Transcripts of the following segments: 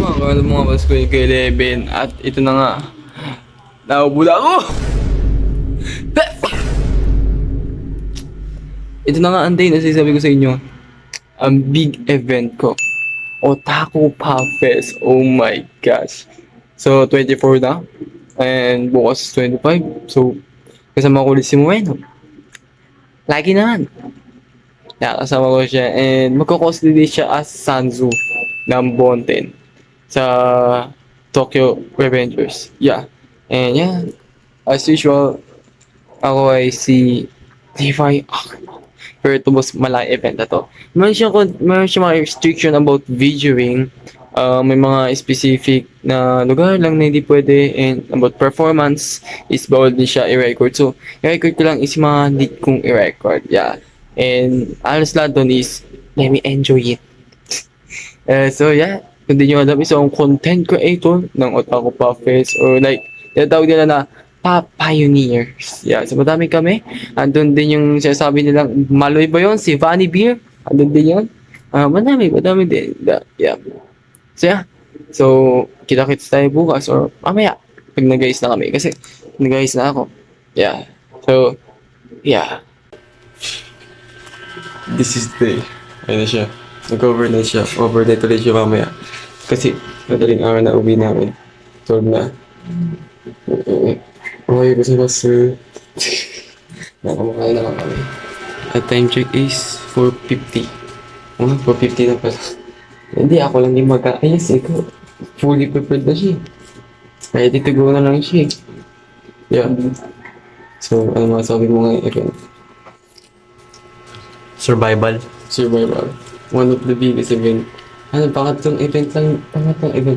Akala mo nga Pasko yung K11 at ito na nga. Naubula ako! Ito na nga Anday, nasasabi ko sa inyo. Ang big event ko. Otaku Pop Fest. Oh my gosh. So, 24 na. And bukas 25. So, kasama ko ulit si Moeno. Lagi naman. Nakasama ko siya. And magkakosplay din siya as Sanzu ng Bonten sa Tokyo Revengers. Yeah. And yeah, as usual, ako ay si Levi Ackerman. Pero ito mas malaking event na to. Meron siya mga restriction about videoing. May mga specific na lugar lang na hindi pwede, and about performance is bawal din siya i-record. So, i-record ko lang is mga need kong i-record. Yeah. And alas lahat doon is let me enjoy it. So yeah, kung di nyo alam, isang content creator ng Otaku Pop Fest, or like, tinatawag nila na Pioneers. Yeah, so madami kami. Andun din yung sinasabi nilang Maloy ba yun? Si Vanny Beer. Andun din yun. Madami din. Yeah. So yeah. So, kita-kits tayo bukas or mamaya. Pag nag-guys na kami. Kasi, nag-guys na ako. Yeah. So, yeah. This is the day. Ayun na siya. Nag-overnight siya. Overnight ulit siya mamaya. Kasi, madaling araw na uwi namin. 12 na. Okay, kasi nakamakal na kami. At time check is 4:50. 4:50 na pala. Hindi, ako lang yung mag-aayos. Ikaw, fully prepared na siya. Ready to go na lang siya. Yeah. So, ano masabi mo ngayon, event? Survival. One of the biggest event. Pangatlong event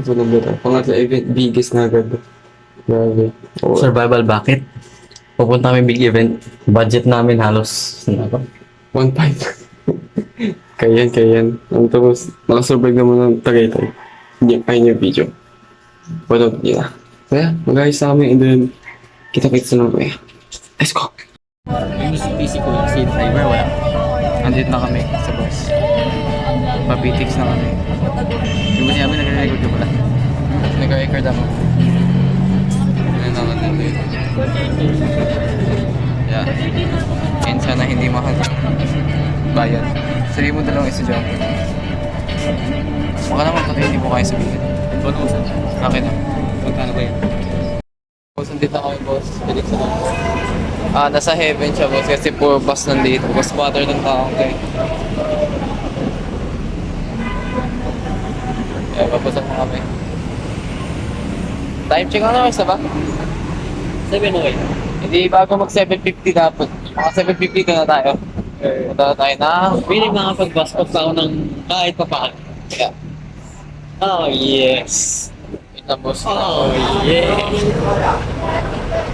ko lang ba? Pangatlong event, biggest na agad. Grabe. Survival, bakit? Pupunta kami big event. Budget namin halos, 1.5. Kayan. Ang tapos, nakasurvive naman ng Tagaytay. Hindi, ayun yung video. Panood niyo na. Kaya, mag-ayos na kami and then, kita-kits na lang kami. Let's go! Yung PC ko, si driver, wala. Andito na kami sa bus. Papitiks na kami. Yung ba sinabi, nag-record ka pala? Nag-record ako. Ano naman natin. Yeah. And sana hindi mahal yung bayad. Sabihin mo dalawang isa dyan. Baka naman kasi hindi mo kaya sabihin. Banusan. Akin na. Magkano ba yan? Boss, nandito kami boss. Pilik sa boss. Nasa heaven siya boss kasi puro bus nandito. Bus water ng taong kayo. Kaya papasok mo kami. Time check ano isa ba? 7 okay. Hindi bago mag 7:50 dapat. Mga 7:50 ka na tayo. Punta na tayo na. Pwede makapag-baskot pa ako ng kahit pa paano. Yeah. Oh, yes. Yun lang boss. Oh, yes.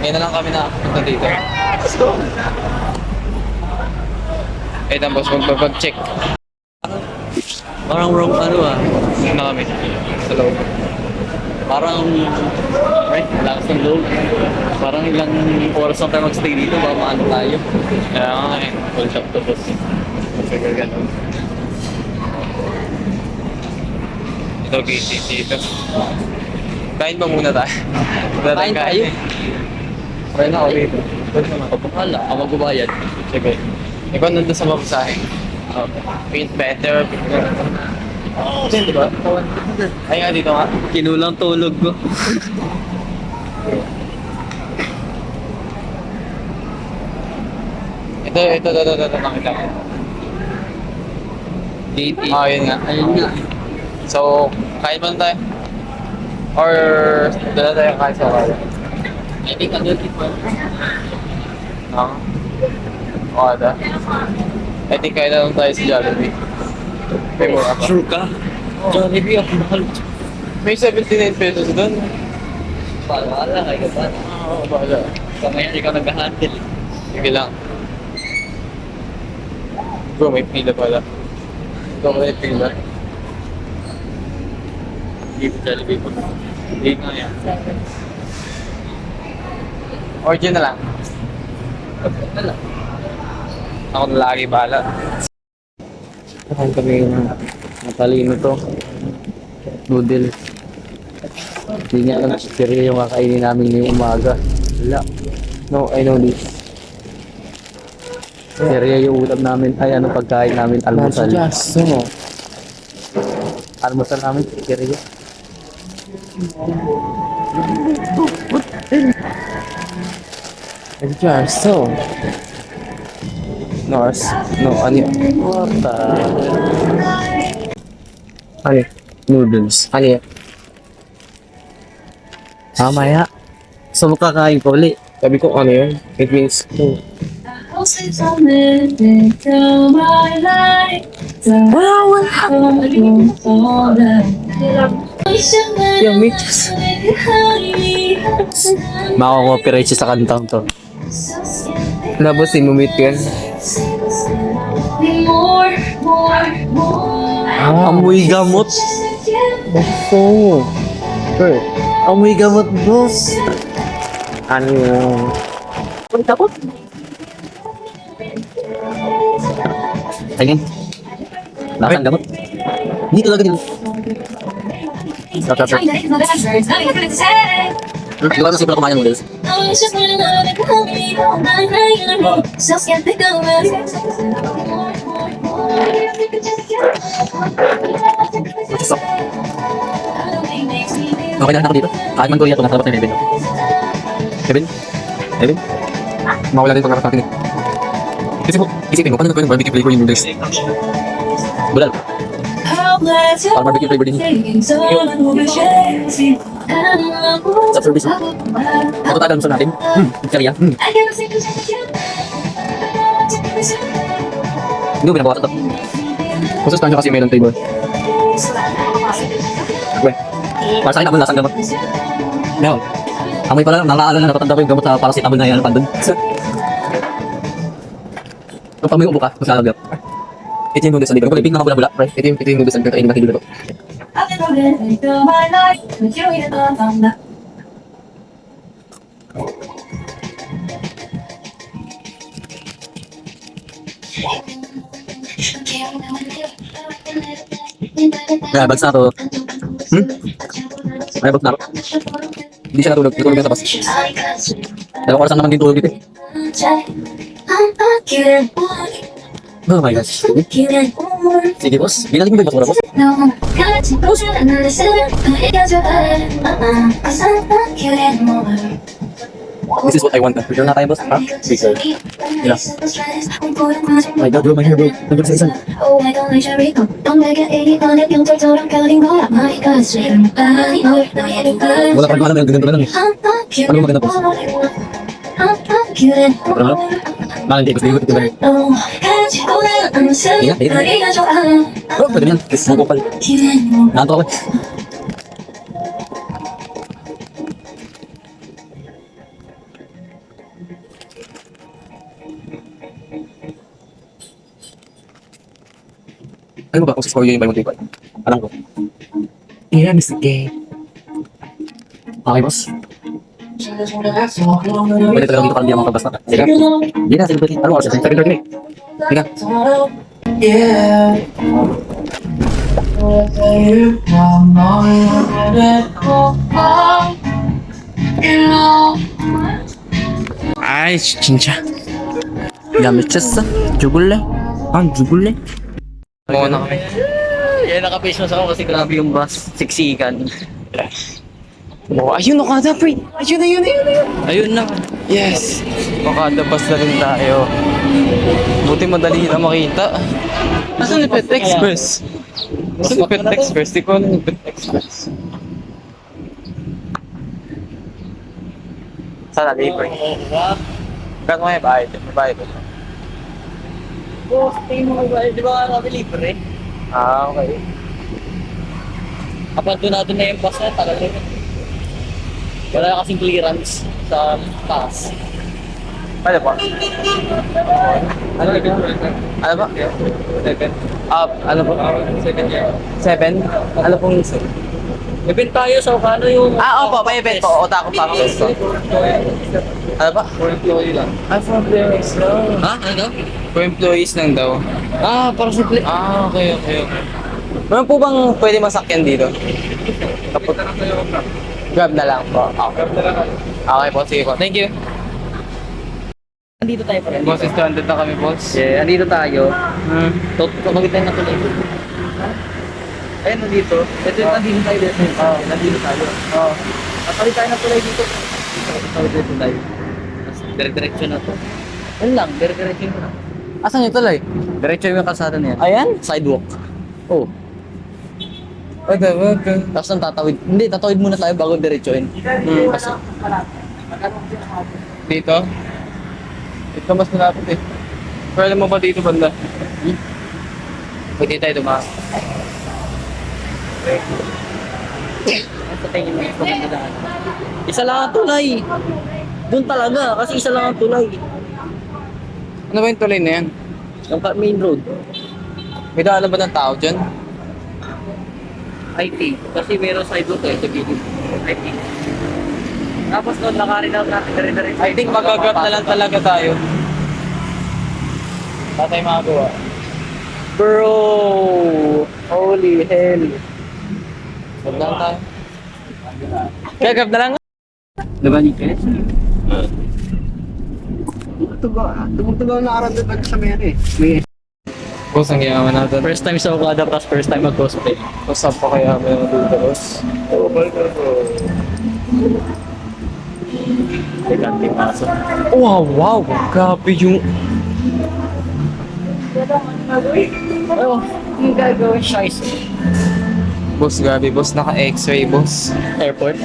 Ngayon na lang kami nakapunta dito. Let's go. Ayun lang boss, magpapag-check. Parang wrong Yun na kami. Sa loob. Parang, right, lakas ng loob. Parang ilang oras lang tayo mag-stay dito, baka maano tayo. Kaya nga eh. Full shop to boss. Sige, ganun. Ito gate dito. Kain ba muna tayo? Kain tayo. Okay na, okay. Pagpapala, ako magbabayad. Sige. Ikaw nandun sa mabasahe. Okay. Paint better. Oh, di ba? Ay nga, dito nga. Kinulang tulog ko. Ito, nakita ko. Gate 8. Yun nga. Ayun nga. So, kain ba na tayo? Or, dala tayo kain sa kaya? I think ano tipo. No? O, ada. I think kain na lang tayo sa Jollibee. May mura pa. Sure ka? Jollibee ako mahal. May 79 pesos doon. Wala, kayo ba? Oo, bahala. Kamaya ikaw nag-handle. Sige lang. Bro, may pila pala. Ito may pila. Dito Jollibee po. Hindi nga yan. Origin na lang. Wala. Ako na lagi bahala. Saan kami ng matalino to? Noodle. Hindi niya alam si Siri yung kakainin namin ngayong umaga. Wala. No, I know this. Siri yung ulam namin. Ay, anong pagkain namin? Almusal. So, Almusal namin, Siri. so. Nars. No, ano yun? What the? Ano yun? Noodles. Ano yun? Mamaya. So, makakain ko ulit. Sabi ko, ano yun? It means, no. Yung mix. Mako-copyright siya sa kantang to. Labos, imumit yun. Amoy gamot. Oh. Sure. Amoy gamot, boss. Ano yun? Tapos? Tingin. Nasaan gamot? Hindi talaga din. Di ba kasi pala kumain ng noodles? Stop. Okay na ako dito. Kahit man Korea ito, nasa labas na yung Kevin. Kevin? Mawala din pag-aras natin eh. Kasi po, isipin ko, paano nagkaroon ng barbecue flavor yung noodles? Bulal. Parang barbecue flavor din yun. Sa service mo. Matutagal mo sa natin. Korea. Hindi mo binabawasan ito. Masustansya kasi melon flavor. Uwe. Para sa akin, amoy lasang gamot. No. Amoy pala, nakaalala na napatanda ko yung gamot sa paracetamol na yan, pandun. Kapag may ubo ka, mas lalagap. Ito yung noodles na Kapag libre. ipin na mabula-bula, pre. Ito yung noodles na kakainin natin dito. Kaya bags na to. May bags na to. Hindi siya natulog. Natulog yan sa bus. Dalawang oras lang naman din tulog dito eh. Oh my gosh. Sige boss. Binaling mo ba yung basura boss? This is what I want. Picture na tayo boss. Ha? Picture. Yeah. Oh my god, bro. My hair bro. Nandun sa isan. Wala pa rin alam yung ganito na lang eh. Ano yung maganda boss? Ano? Mahal hindi. Gusto yung ito ba? Hindi na. Oh, pwede yan. Gusto mo kupal. Naanto ako eh. Alam mo ba kung sa score yun yung buy one take one? Alam ko. Yeah, Mr. Gay. Okay, boss. Pwede talaga dito para hindi naman pagbasta ka. Sige. Hindi na, celebrity. Ano oras yun? 7:30 na eh. Sige. Ay, chincha. Gamit siya sa jugule. Jugule. Oo na kami. Yan, naka-face mask ako kasi grabe yung bus. Siksikan. Oh, ayun na kada, pre. Ayun. Ayun na. Yes. Makadabas na rin tayo. Buti madali na makita. Nasaan yung Pet Express? Nasaan yung Pet Express? Di ko alam yung Pet Express. Saan natin, pre? Kano may bayad? May bayad ito. Di ba natin libre? Ah, okay. Kapag doon natin na yung bus na, tagal rin. Wala kasing clearance sa taas. Ano ba? Ano ba? Ano ba? Seven. Ano ba? 7? Ano pong Event tayo sa Okano yung... opo, may event po. Otaku pa ako. Ano ba? For employee lang. For employees lang. Ha? Ano daw? For employees lang daw. Para sa... Okay. Meron po bang pwede masakyan dito? Grab na lang po. Okay. Okay po, sige po. Thank you. Andito tayo pala. Boss, stranded na kami, boss. Yeah, andito tayo. Tumagit tayo na tuloy. Ayun, nandito. Ito yung nandito tayo dito. Oo, nandito tayo. Oo. Tatawid tayo na tulay dito. Tatawid tayo tulay. Tapos, dire-diretso na to. Yan lang, dire-diretso mo na. Asan yung tuloy? Diretso yung kalsada na yan. Ayan? Sidewalk. Oh. Wag. Tapos nang tatawid. Hindi, tatawid muna tayo bago diretsoin. Kasi, Dito? Ito mas malapit eh. Pero alam mo ba dito banda? Pwede tayo dumaan. sa tingin mo ito magandaan. Isa lang ang tulay. Doon talaga, kasi isa lang ang tulay. Ano ba yung tuloy na yan? Yung main road. May daan ba ng tao dyan? IT. Kasi meron sidewalk eh, sa gilid. IT. Tapos doon, nakarin out natin dire-diretso. I think magagrab na lang talaga tayo. Wala tayong makagawa. Bro! Holy hell. Grab lang tayo. Gagrab na lang. Diba ni Kes? Tumugtog na araw doon sa Mary. May Boss, ang yaman natin. First time sa Okada, plus first time mag-cosplay. Usap pa kaya kami ng dito, boss. Elegante paso. Wow! Grabe yung... Oh, yung gagawin siya is Boss, grabe, boss. Naka-x-ray, boss. airport.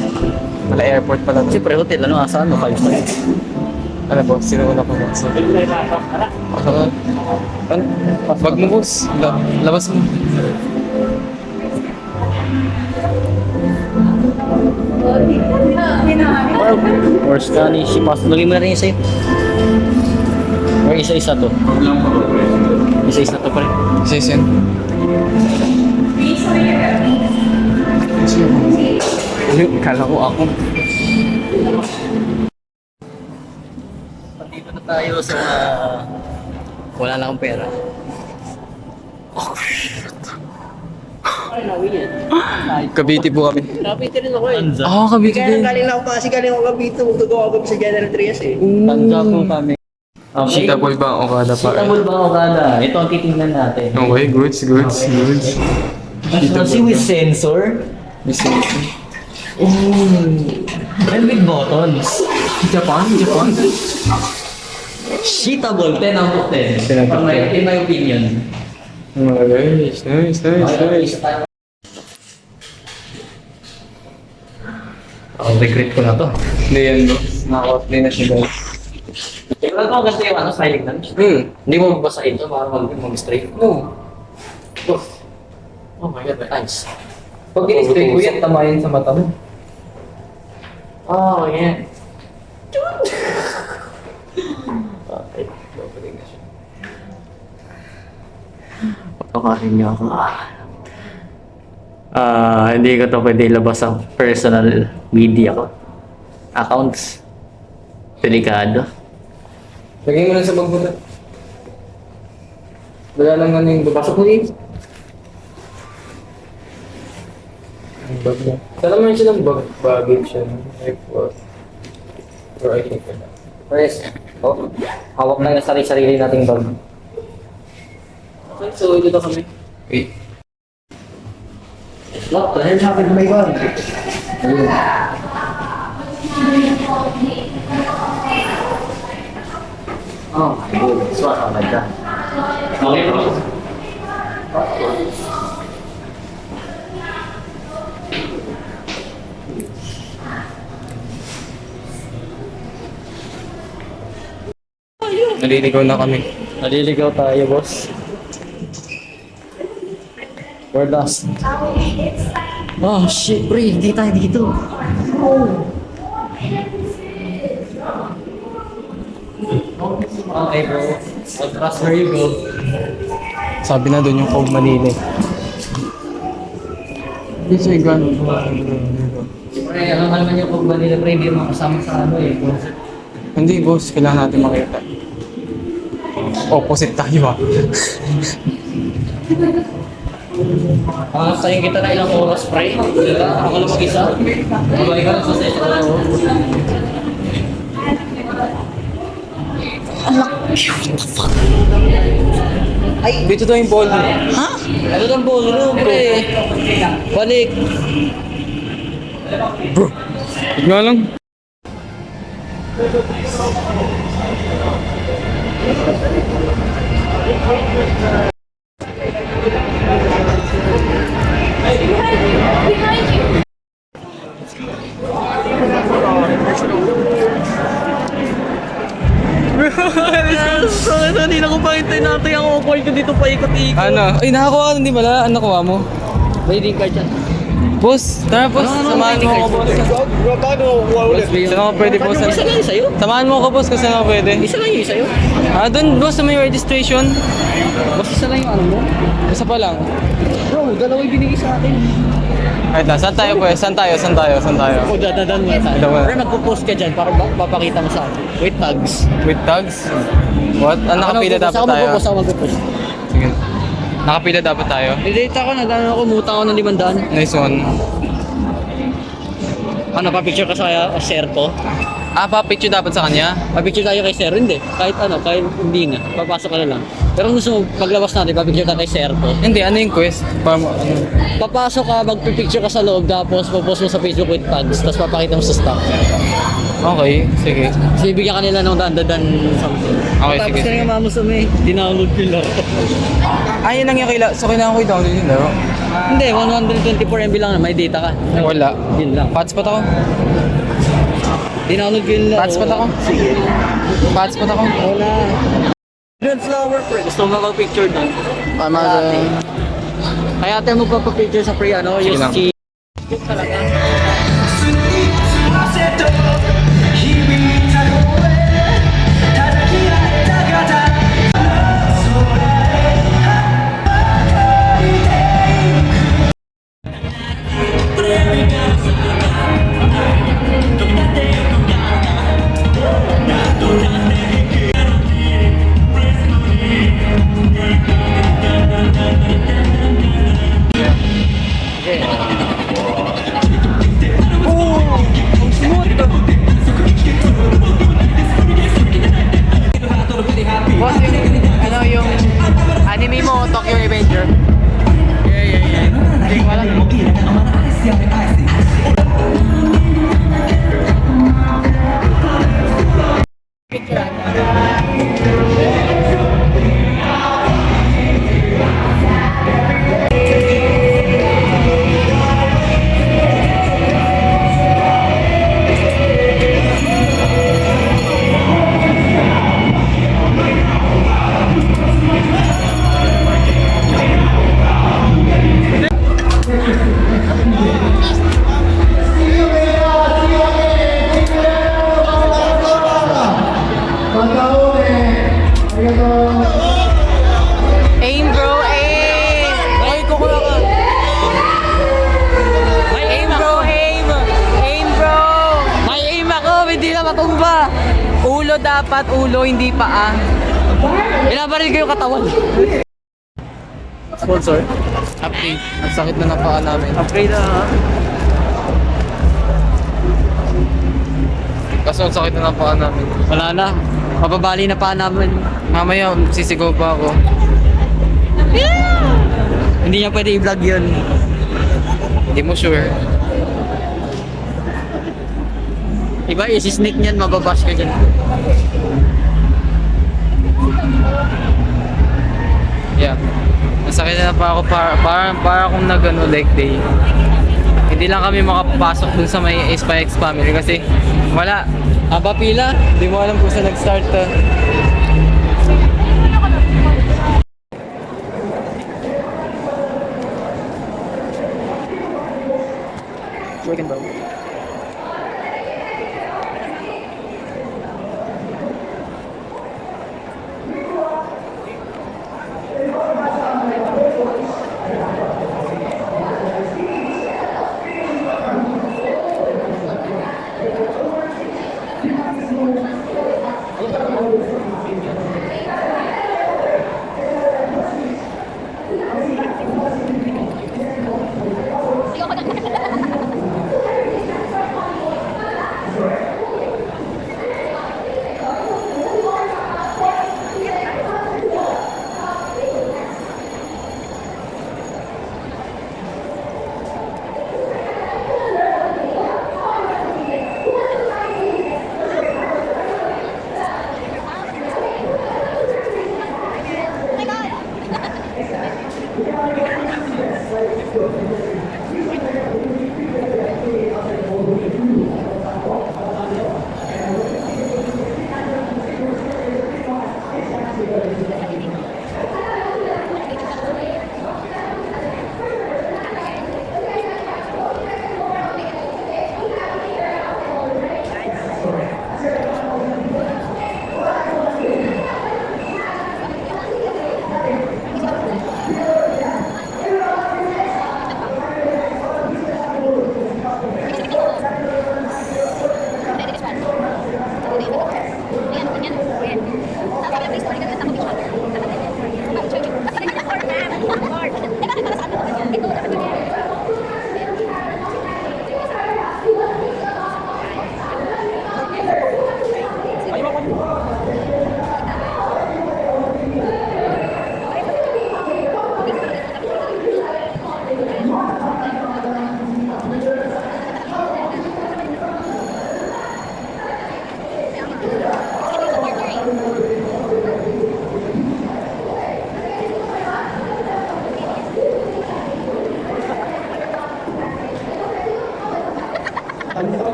Wala airport pala. Siyempre, hotel. Ano, asaan mo? 5 stars. Ano, boss? Sinuuna ko, boss. Ano? Wag mo, boss. Labas mo. Or scan si Pas. Lagay mo na rin isa yun. Or isa-isa to. Isa-isa to pa rin. Sis yan. Kala ko ako. Dito na tayo sa wala na akong pera. Cavite po kami. Kapit rin ako eh. Tanza. Cavite Kaya galing lang ako kasi galing ako Cavite. Magtugaw ako sa General Trias eh. Tanza po kami. Okay. Cheatable ba ang Okada pa? Suitable ba ako kada? Ito ang titingnan natin. Okay, goods. Kasi with sensor. And with buttons. Japan? Cheatable, 10 out of 10. 10 out of 10. In my opinion. Nice. Ang regret ko na to. Hindi yan, boss. Naka-cosplay na siya, guys. Tingnan ko kasi yung styling lang. Hindi mo mabasahin ito para mag-straight. No. Oh my god, nice. Pag in-spray ko yan, tamayan sa mata mo. Oh, yeah. Okay, babalik na siya. Pagkakasin niyo ako. Hindi ko to pwede ilabas ang personal media ko. Accounts. Delikado. Lagay mo lang sa bagbuta. Wala lang ano yung babasok mo eh. Ang bag mo. Sana naman siya ng baggage siya. Like what? Or I think wala. First, hawak na yung sarili nating bag. Okay, so dito kami. Wait. What the hell happened to my bag? Oh my goodness, what have I done? Okay, bro. Naliligaw na kami. Naliligaw tayo, boss. We're lost. Oh shit, pre, hindi tayo dito. Okay, bro. I'll trust where you go. Sabi na doon yung Cove Manila. Hindi siya gano'n. Pre, alam ka naman yung pag Manila, pre, hindi mo kasama sa ano eh. Hindi boss, kailangan natin makita. Opposite tayo ah. Sayin kita na ilang oras, pre. Diba? Ako lang mag-isa. Babay ka lang sa session. Dito daw yung ball. Ha? Ano ang ballroom, pre? Balik. Nga lang. Sorry, hindi na ko pakita natin ang awkward ko dito pa ikot-ikot. Ano? Ay, nakakuha ka, hindi pala. Ano nakuha mo? Waiting card yan. Boss, tara boss. Samahan mo ako, boss. Saan ako pwede, boss? Isa lang yung sa'yo? Samahan mo ako, boss, kasi ako pwede. Isa lang yung sa'yo? Doon, boss, sa may registration. Basta isa lang yung ano mo? Isa pa lang. Bro, dalawa yung binigay sa akin. Ay, saan tayo, boss? Saan tayo? O, dadan mo na tayo. Dadan mo na. Pero magpo-post ka dyan para papakita mo sa akin. Wait, tags. With tags? What? Nakapila dapat Ako tayo? magpo-post, ako magpo-post. Sige. Nakapila dapat tayo? I-date ako, nagano ako, muta ako ng 500. Nice one. Ano, pa-picture ka sa sir ko? Pa-picture dapat sa kanya? Pa-picture tayo kay sir, hindi. Kahit ano, kahit hindi na. Papasok ka na lang. Pero kung gusto mo, paglabas natin, pa-picture ka kay sir ko. Hindi, ano yung quest? Para mo, ano? Papasok ka, magpipicture ka sa loob, tapos popost mo sa Facebook with tags, tapos papakita mo sa staff. Okay, sige. Kasi bibigyan ka nila ng dandadan something. Okay, Tapos sige, ka sige. nga mamusumi, dinownload ko yung laro. Yun lang yung so kailangan ko i-download yung laro? Hindi, 124 MB lang na, may data ka. Wala. Yun lang. Hotspot ako? Dinownload ko yung laro. Hotspot ako? Sige. Hotspot ako? Wala. Red flower, pre. Gusto mo mag-picture doon? Tama Dati. Kaya tayo magpapapicture sa pre, ano, Sige yung lang. si... Talaga. Boss, ano yung anime mo, Tokyo Revenger? Yeah. Hindi ko alam. Aim bro, aim! Ay, kukuha ka. May aim Aim ako! bro, aim! Aim bro! May aim ako! Hindi na matumba! Ulo dapat, ulo, hindi paa. Inabaril ko yung katawan. Sponsor? Update. Ang sakit na ng paa namin. Upgrade na ha? Kaso ang sakit na ng paa namin. Wala na. Mababali na pa namin. Mamaya, sisigaw pa ako. Hindi niya pwede i-vlog yun. Hindi mo sure. Iba, isi-sneak niyan, mababash ka dyan. Yeah. Masakit na pa ako para akong nag-ano leg day. Hindi lang kami makapasok dun sa may SPX family kasi wala. Haba pila? Hindi mo alam kung saan nag-start. Chicken bro.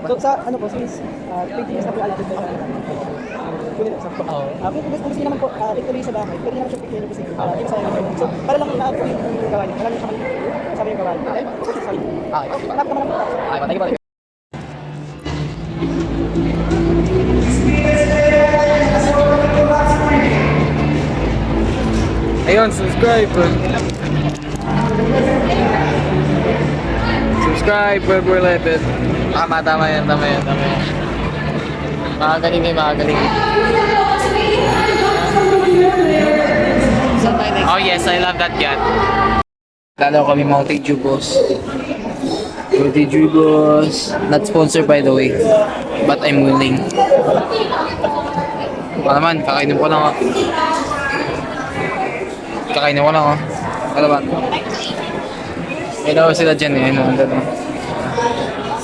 So sa ano po, since 20 years na po alam dito sa kunin sa po. Kung gusto naman po ituloy sa bahay, pwede naman siya pipili po sa so para lang na po yung gawa niya. Wala lang sabi yung gawa niya. Sorry. Thank you. Ayun, subscribe. Subscribe, web related. Tama yan. Makagaling. Oh yes, I love that cat. Lalo kami Mountain Dew Boss. Mountain Dew Boss. Not sponsored by the way. But I'm willing. Ano naman, kakainin ko lang Ano ba? May daw sila dyan eh.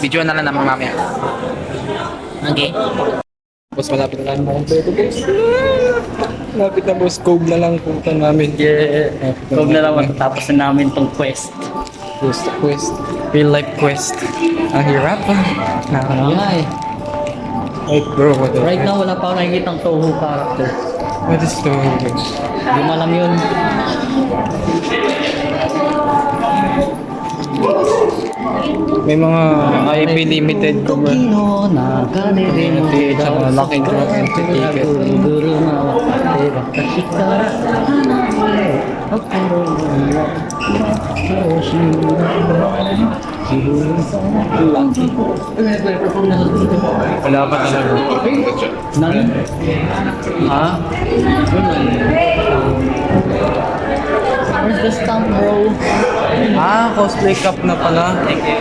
Video na lang naman mamaya. Okay. Boss, malapit na lang kompleto, boss. Malapit na, boss. Cove na lang punta namin. Yeah. Huwag na lang matapos na namin tong quest. Quest. Real life quest. Ang hirap ah. Ay. Wait bro, what the Right now, wala pa ako nakikitang Toho character. What is to? Hindi mo alam yun. May mga IP limited ko ba? Kino na kaniremo Tsaka lucky draw entry ticket. Guru na wakatera kashikara Wala pa talaga. Nani? Ha? Where's the stamp, bro? Ah, cosplay cup na pala. Thank you.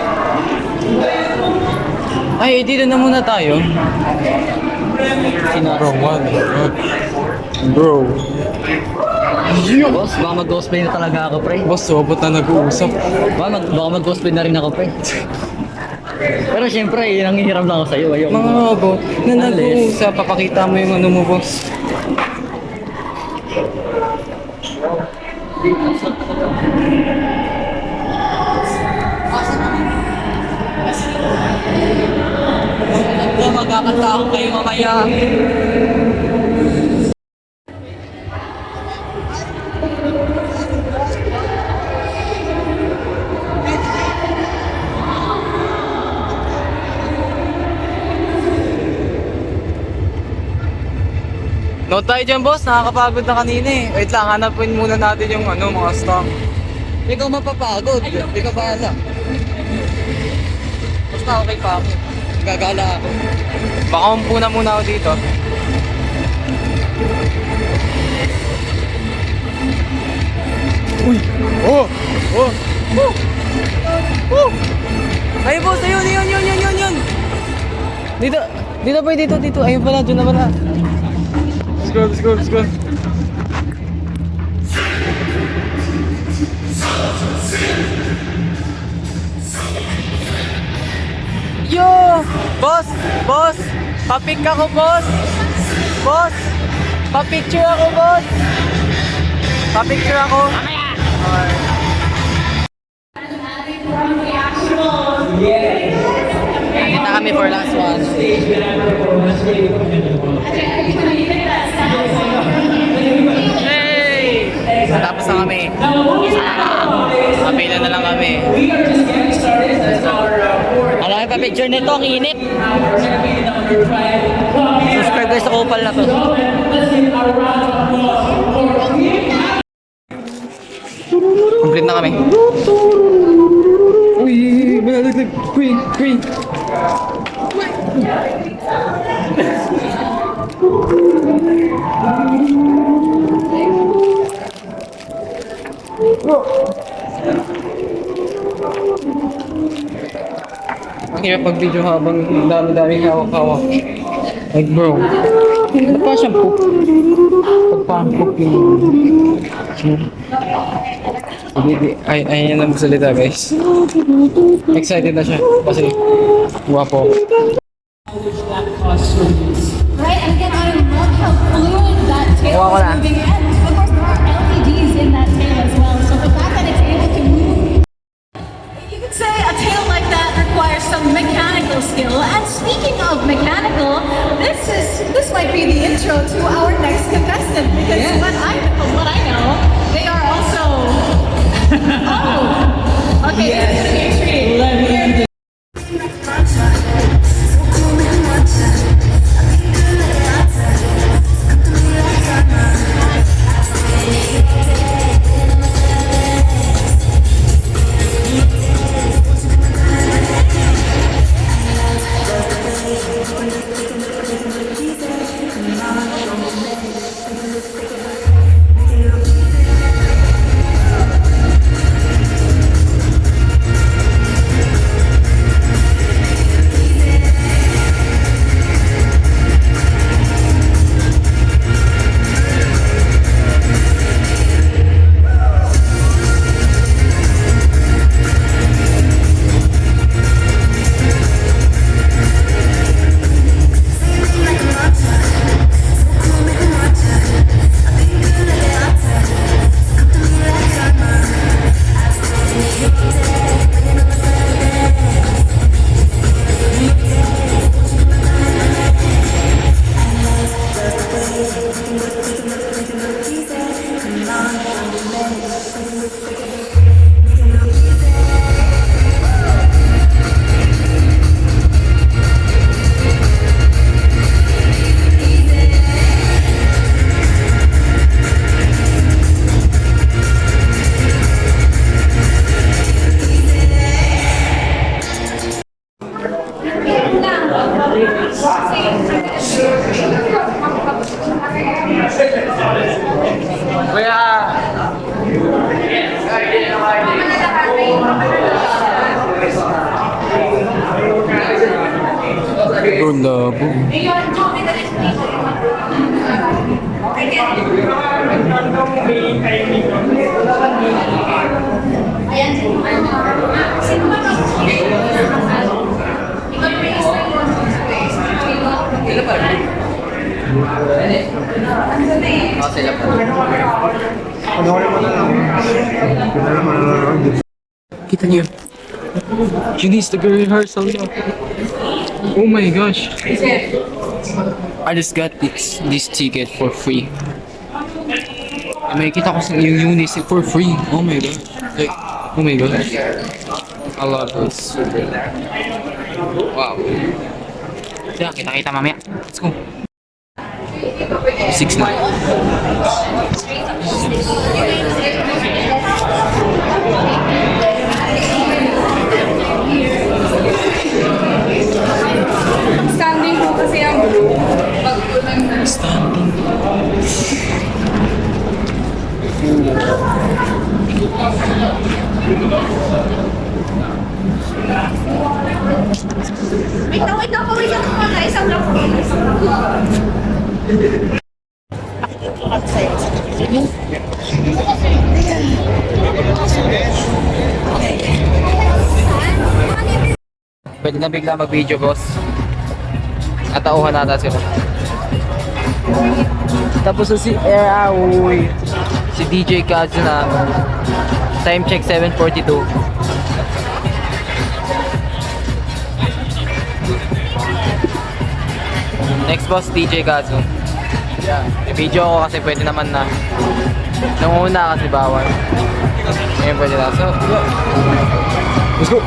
Ay, dito na muna tayo. Sino? Bro, what? Bro. Boss, baka mag-cosplay na talaga ako, pre. Boss, sobot na nag-uusap. Baka mag-cosplay na rin ako, pre. Pero syempre, nangihiram lang ako sa'yo. Ayoko. Mga robot na nag-uusap, papakita mo yung ano mo, boss. Magkakanta ako kayo mamaya. Note tayo dyan, boss. Nakakapagod na kanina eh. Wait lang, hanapin muna natin yung ano, mga stock. Ikaw mapapagod. Ikaw bahala. Basta okay pa ako. Gagala ako. Baka umpuna muna ako dito. Uy! Oh! Oh! Oh! Oh! Ay, boss! Ayun! Yun! Dito! Dito pa! Dito! Ayun pala! Doon na pala! Let's go! Yo! Boss! Papik ako, boss! Boss! Papicture ako, boss! Papicture ako! Nandito na kami for last one. Hey! Natapos na kami. Kapila na lang kami. Alam mo pa picture nito, ang init. Subscribe guys sa Opal na to. Complete na kami. Uy! Malalaglag! Queen! Ang hirap pag-video habang dami-daming hawak-hawak. Like bro, ba't pa siyang poop? Pagpa-poop yung... Ay yan ang salita guys. Excited na siya kasi guwapo. Right, and again, I love how fluid that tail Wow, is wala. moving. And of course, there are LEDs in that tail as well. So the fact that it's able to move, you could say a tail like that requires some mechanical skill. And speaking of mechanical, this might be the intro to our next contestant because from what I know, they are also. Oh, okay, this is gonna be intriguing. Kuya! Labo. Sila pa. Kita niyo. Eunice, the girl rehearsal na. Oh my gosh. I just got this ticket for free. May kita ko yung Eunice for free. Oh my gosh. Like, oh my gosh. I love this. Wow. Yeah, kita-kita mamaya. Let's go. 6 na. Standing po kasi ang blue. Standing. Wait lang po. Isang lang po. Pwede na bigla mag-video, boss. Natauhan nata sila. Tapos si Air Aoy. Si DJ Kazu na. Time check 7:42. Next boss, DJ Kazu. Yeah. I-video ako kasi pwede naman na. Nung una kasi bawal. Ngayon pwede na. So, yeah. Let's go!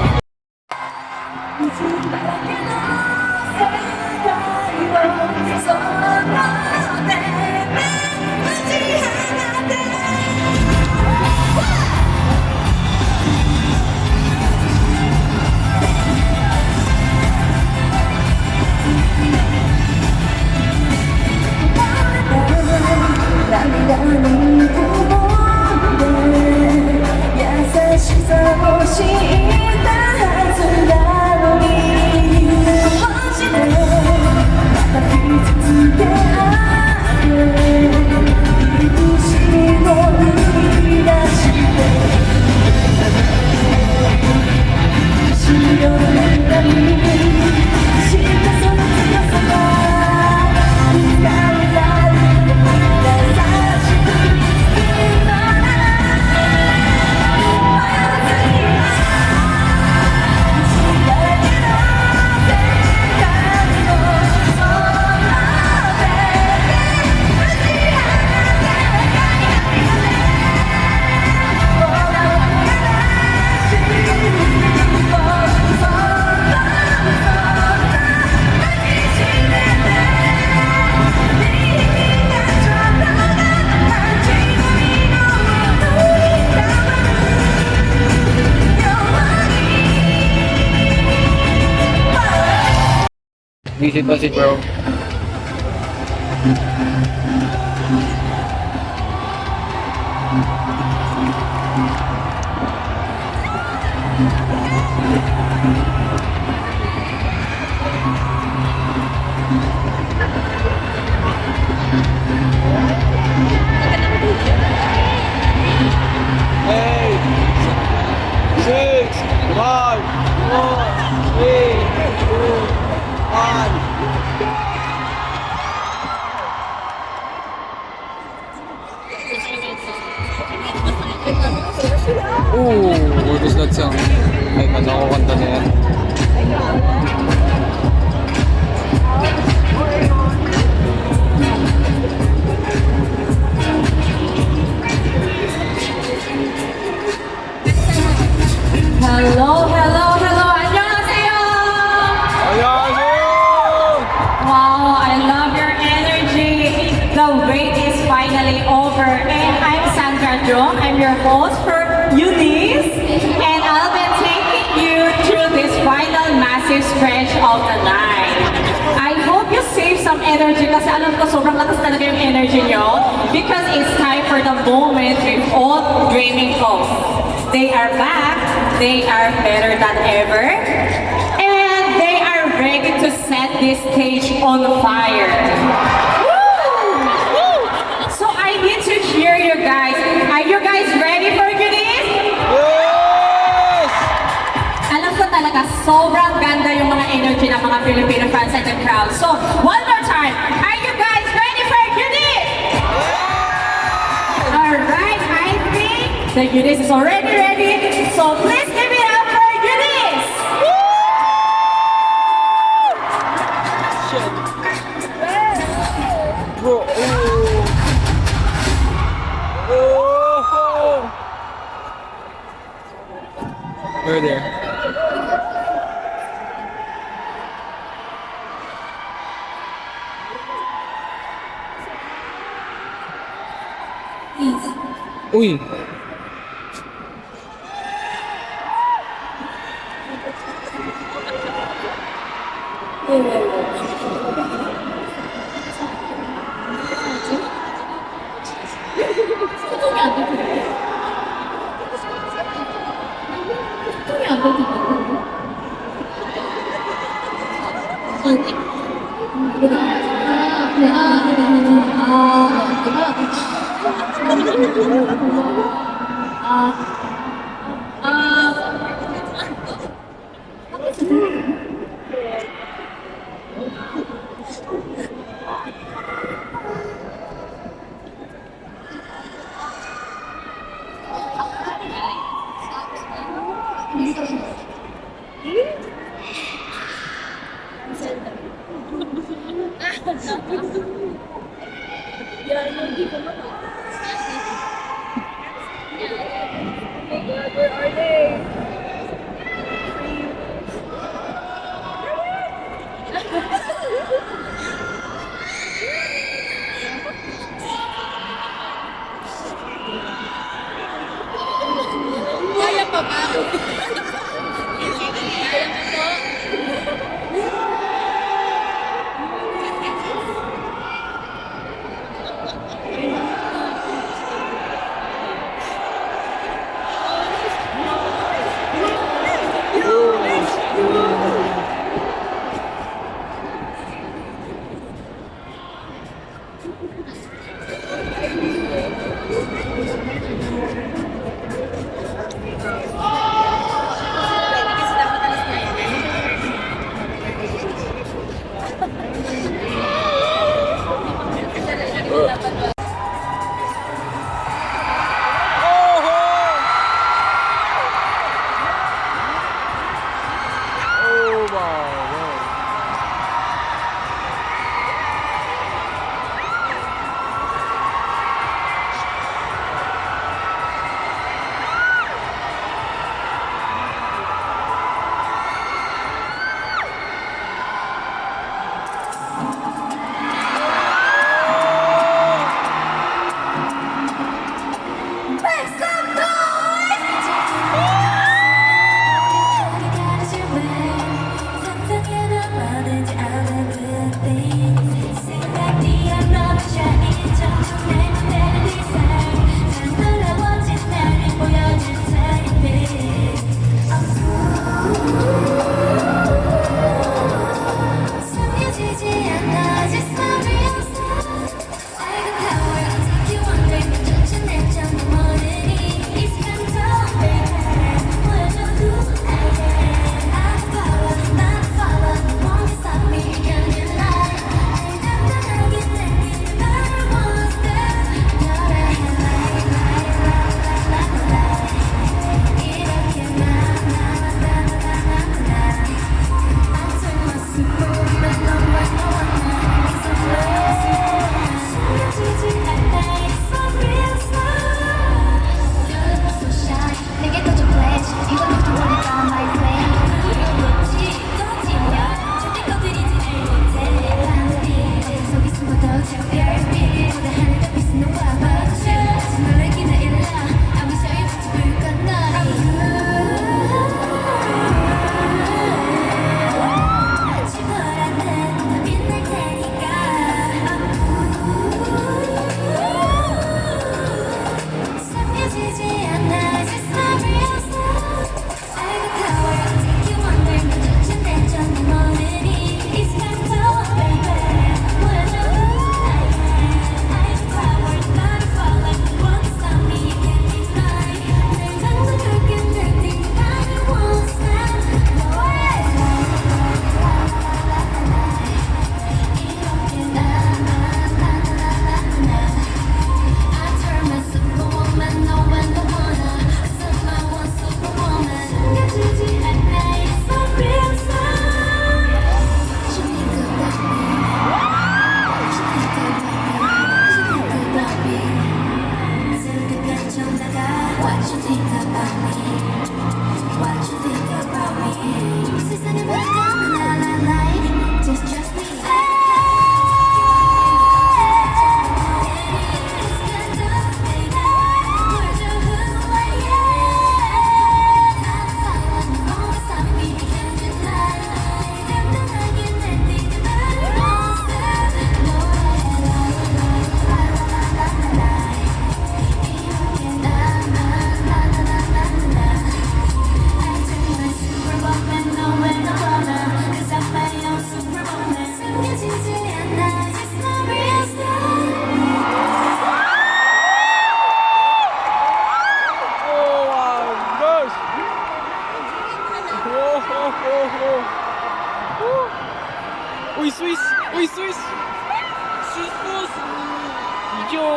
Visit ba si bro? Hey! 6, 5, 4, 3, 2, 1. What is that song? Ay, man, nakakanta na yan. Hello, 안녕하세요. Wow, I love your energy. The wait is finally over, and I'm Sandra Jong. I'm your host for Eunice, and I'll be taking you through this final massive stretch of the night. I hope you save some energy kasi alam ko sobrang lakas talaga yung energy nyo because it's time for the moment we've all dreaming of. They are back, they are better than ever, and they are ready ready to set this stage on fire. Woo! So I need to hear you guys. Are you guys ready for this? Alam ko talaga, sobrang ganda yung mga energy ng mga Filipino fans at the crowd. So, one more time. Are you guys ready for this? Alright, I think the Eunice is already ready. So, please give it up for Eunice! Bro, We're there. Uy! about me? What you think about me? 세상에 모든 건 lie. Just trust me. Uy, Swiss! Uy, Swiss! Swiss boss! Yo!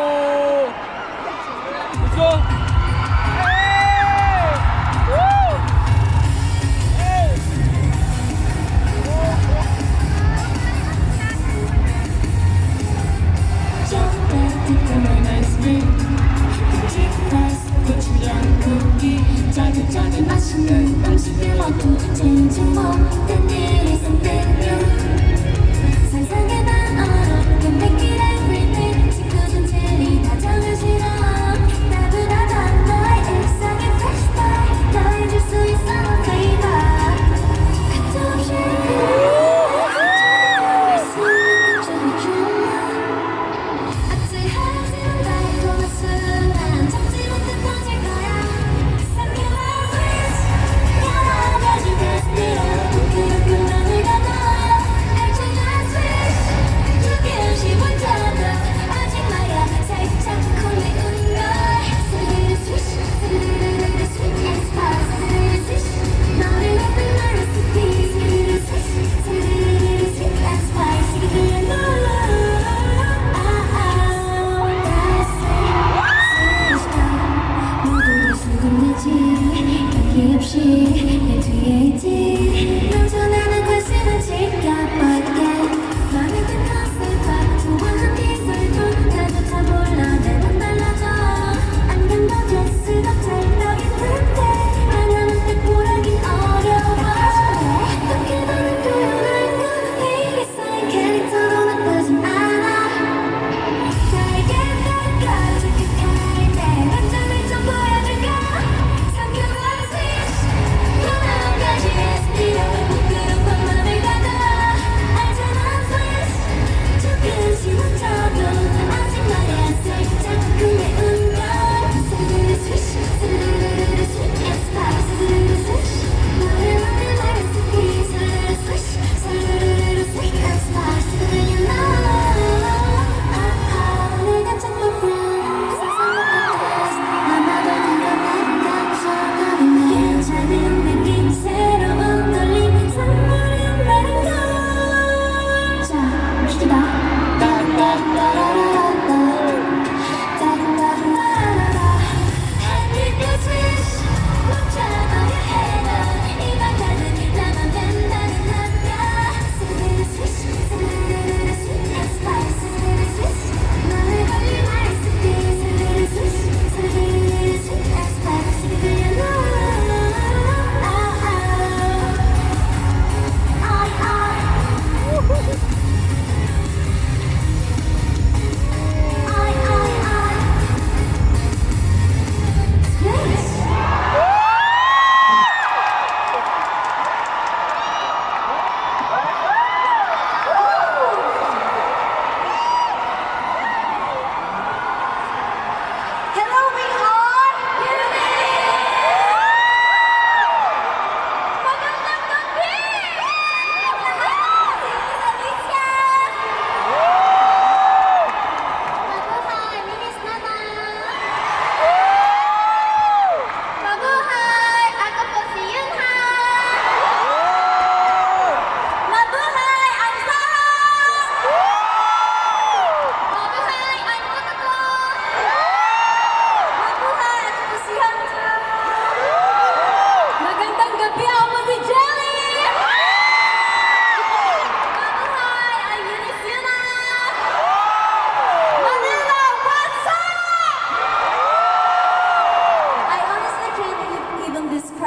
Let's go! Hey! Woo! Hey! 짜릿짜릿 맛있는 음식들 모두 진정 못된 일이 something 상상의 단어로 can make it everything 친구들 제일 다정한 싫어 나보다 더 너의 일상의 flashback 더해줄 수 있어 flavor 끝도 없이 아찔하지만 달콤한 순간 참지 못해 터질 거야 상큼한 sweet 여러 가지 데스티로 그렇게 맘을 가둬 알차한 sweet 조금씩 먼저도 아직 나야 살짝 콜리운 걸 스르르르 swish 스르르르르 sweet and spice 스르르르 swish 너를 높은 널 recipe 스르르르 swish 스르르르 sweet and spice 이게 그냥 너 모두를 수군내지 여기 없이 내 뒤에 있지 넘쳐나는 관심을 지켜볼게 맘에 든 컨셉과 좋아하는 기술도 나도 다 몰라 내맘 달라져 안경도 드레스도 찰떡인 듯해 하나는 딱 보라긴 어려워 어떻게 너를 표현할까 이게 쌓인 캐릭터로 나쁘진 않아 나에게 다가오지 끝할 때 감정을 좀 보여줄까 상큼한 swish 여러 가지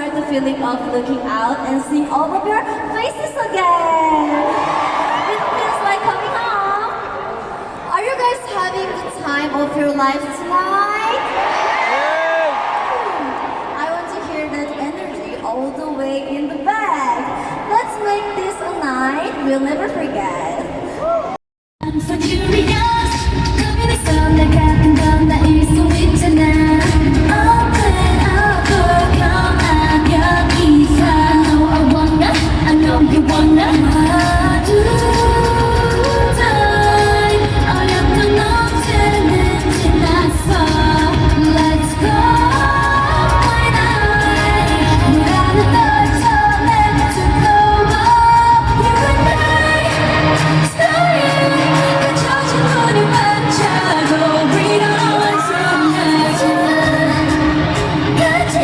start the feeling of looking out and seeing all of your faces again. It feels like coming home. Are you guys having the time of your life tonight? I want to hear that energy all the way in the back. Let's make this a night we'll never forget. I'm so curious. 거기서 나 같은 건 나일 수 있잖아. Open up, come on, 여기서. I know I wanna, I know you wanna. 마주다이 어렵던 어제는 지났어. Let's go, my night. 무라는 떨쳐내 to go up. You and I, story. 갇혀진 문을 맞춰도 breathe on tonight. 끝이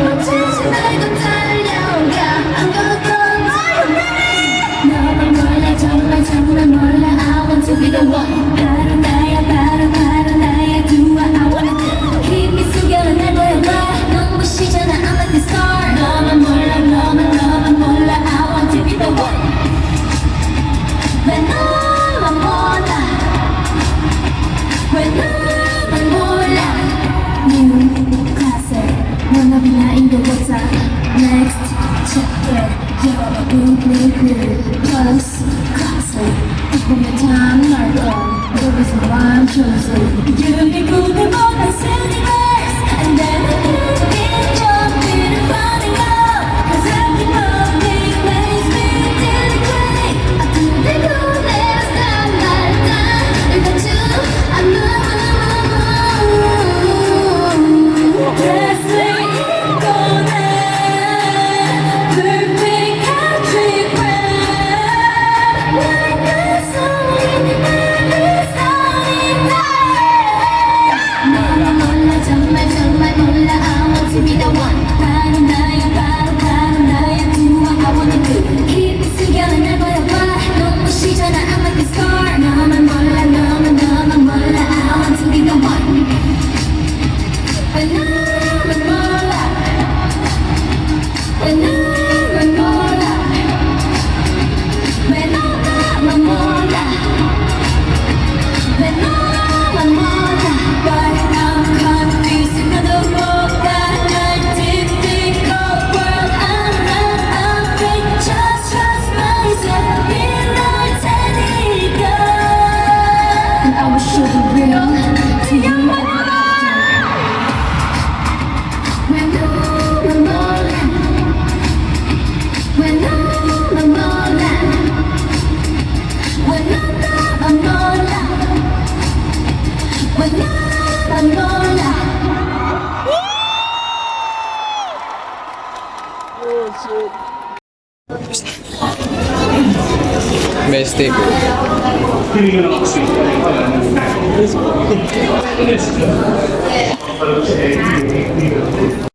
멈추지 말고 달려가. I'm gonna go my way. 너만 몰라 정말 정말 몰라. I want to be the one. 바로 나야 바로 나야. Do what I wanna do. 힘이 숨겨라 날 보여봐. 눈부시잖아 I'm like the star. 너만 몰라 I want to be the one. 왜 너만 몰라 왜 너만 몰라. New classic wanna be 나인 것 같아. Next chapter plus classic 딱 보면 time 날걸 여기서 I'm chosen. 유니콘보다 universe and then I can jump in and running up. Cause I keep moving makes me feel great. I do the coolest time 일단 쭉 I'm dressing 꺼내 perfect country brand like the sun every sunny day. 너만 몰라 정말 몰라. I want to be the one. 바로 나야 do what I wanna do. 깊이 숨겨라 날 보여봐. 눈부시잖아 I'm like the star. 너만 몰라 I want to be the one. 왜 너만 몰라 왜 너만 몰라 왜 너만 몰라 왜 너만 몰라. But I'm confused 너도 몰라 날 difficult world. I'm not afraid just trust myself 믿을 테니까. And I will show the real to you. 왜 너만 몰라 왜 너만 몰라 왜 너만 몰라 왜 너만 몰라. Best tape. Let's go.